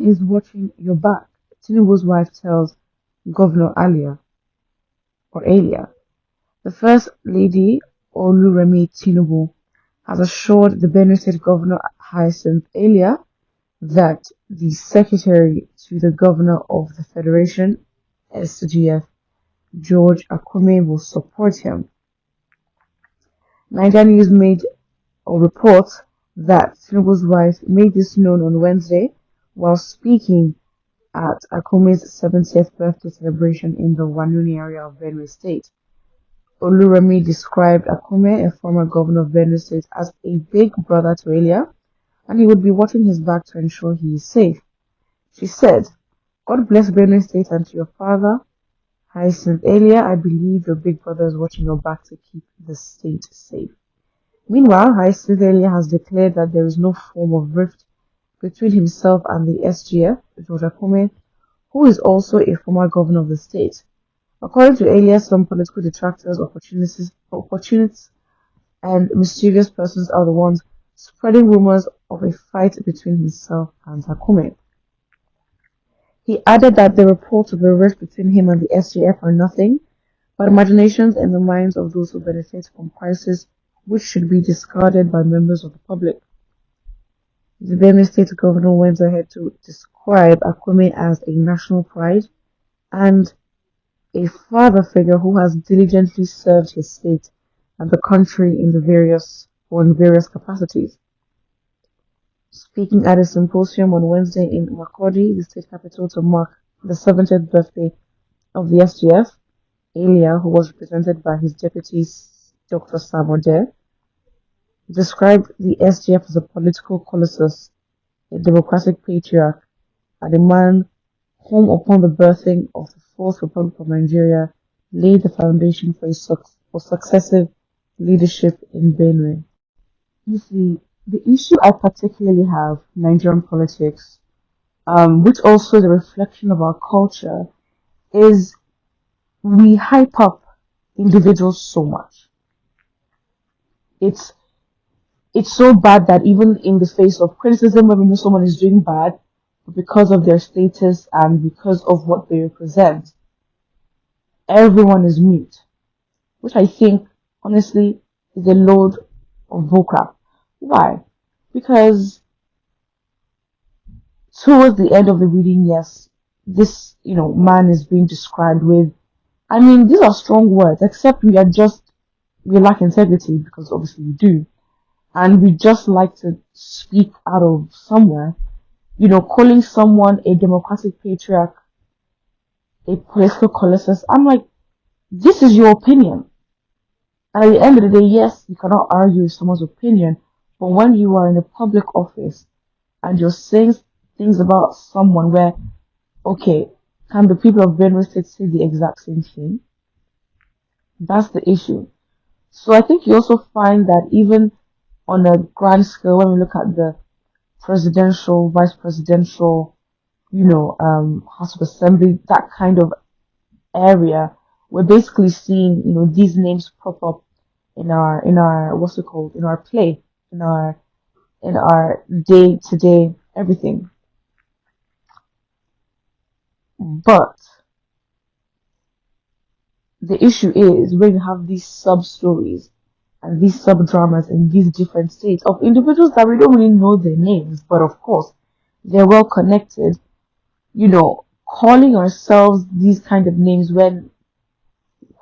is watching your back, Tinubu's wife tells Governor Alia. The First Lady, Remi Tinubu, has assured the Benue State Governor Hyacinth Alia that the Secretary to the Governor of the Federation, SGF, George Akume, will support him. Nigeria News made a report that Tinubu's wife made this known on Wednesday while speaking at Akume's 70th birthday celebration in the Wanuni area of Benue State. Oluremi described Akume, a former governor of Benue State, as a big brother to Elia, and he would be watching his back to ensure he is safe. She said, "God bless Benue State, and to your father, Hyacinth Elia, I believe your big brother is watching your back to keep the state safe." Meanwhile, Hyacinth Elia has declared that there is no form of rift between himself and the SGF, George Akume, who is also a former governor of the state. According to Alias, some political detractors, opportunists, and mischievous persons are the ones spreading rumors of a fight between himself and Akume. He added that the reports of a rift between him and the SGF are nothing but imaginations in the minds of those who benefit from crisis which should be discarded by members of the public. The Benue State Governor went ahead to describe Akume as a national pride and a father figure who has diligently served his state and the country in various capacities. Speaking at a symposium on Wednesday in Makurdi, the state capital, to mark the 70th birthday of the SGF, Elia, who was represented by his deputy Dr. Samode, described the SGF as a political colossus, a democratic patriarch, and a man whom, upon the birthing of the Fourth Republic of Nigeria, laid the foundation for successive leadership in Benue. You see, the issue I particularly have in Nigerian politics, which also is a reflection of our culture, is we hype up individuals so much. It's so bad that even in the face of criticism, when we know someone is doing bad, because of their status and because of what they represent, everyone is mute, which I think, honestly, is a load of bullcrap. Why? Because towards the end of the reading, yes, this, man is being described with, these are strong words, except we lack integrity, because obviously we do. And we just like to speak out of somewhere, calling someone a democratic patriarch, a political colossus. I'm like, this is your opinion. And at the end of the day, yes, you cannot argue with someone's opinion, but when you are in a public office and you're saying things about someone where, okay, can the people of Benue State say the exact same thing? That's the issue. So I think you also find that even on a grand scale, when we look at the presidential, vice presidential, House of Assembly, that kind of area, we're basically seeing, these names pop up in our what's it called, in our play, in our day-to-day everything. But the issue is when you have these sub-stories and these sub-dramas in these different states of individuals that we don't really know their names, but of course, they're well connected, calling ourselves these kind of names when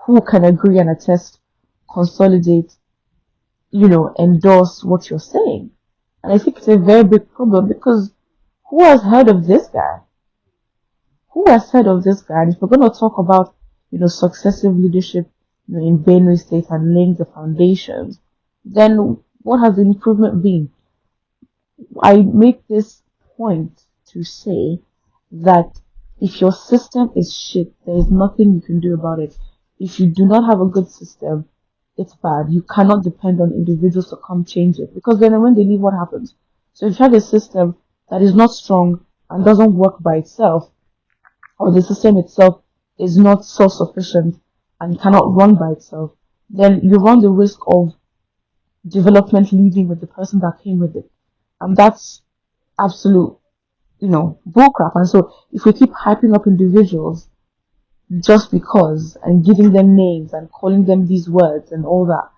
who can agree and attest, consolidate, endorse what you're saying. And I think it's a very big problem because who has heard of this guy? Who has heard of this guy? And if we're going to talk about, successive leadership in Benue State and laying the foundations, then what has the improvement been? I make this point to say that if your system is shit, there is nothing you can do about it. If you do not have a good system, it's bad. You cannot depend on individuals to come change it, because then when they leave, what happens? So if you have a system that is not strong and doesn't work by itself, or the system itself is not self-sufficient and cannot run by itself, then you run the risk of development leaving with the person that came with it. And that's absolute, bullcrap. And so if we keep hyping up individuals just because and giving them names and calling them these words and all that,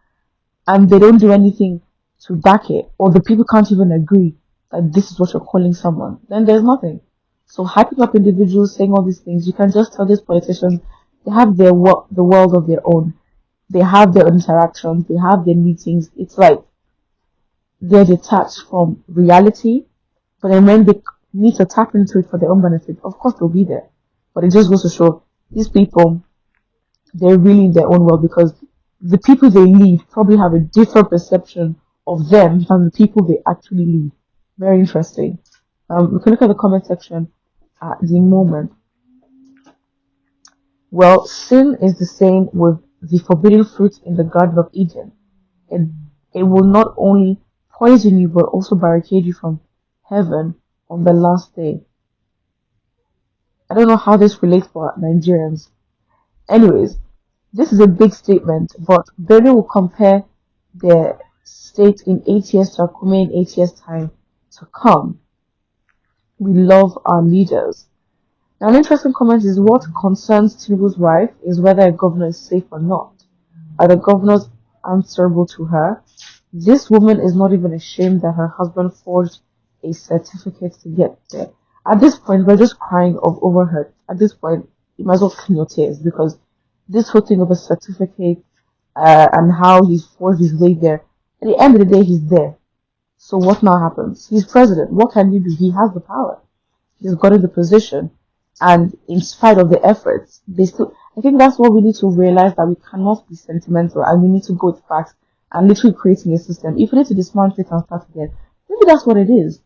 and they don't do anything to back it, or the people can't even agree that this is what you're calling someone, then there's nothing. So hyping up individuals, saying all these things, you can just tell these politicians they have the world of their own. They have their interactions, they have their meetings. It's like they're detached from reality, but then when they need to tap into it for their own benefit, of course they'll be there. But it just goes to show these people, they're really in their own world, because the people they lead probably have a different perception of them than the people they actually lead. Very interesting. We can look at the comment section at the moment. Well, sin is the same with the forbidden fruit in the Garden of Eden. It, it will not only poison you, but also barricade you from heaven on the last day. I don't know how this relates for Nigerians. Anyways, this is a big statement, but Benue will compare their state in 8 years to Akume in 8 years' time to come. We love our leaders. Now, an interesting comment is what concerns Tinubu's wife is whether a governor is safe or not. Are the governors answerable to her? This woman is not even ashamed that her husband forged a certificate to get there. At this point, we're just crying over her. At this point, you might as well clean your tears, because this whole thing of a certificate and how he's forged his way there, at the end of the day, he's there. So what now happens? He's president. What can he do? He has the power. He's got in the position. And in spite of the efforts, I think that's what we need to realize, that we cannot be sentimental and we need to go with facts and literally creating a system. If we need to dismantle it and start again, maybe that's what it is.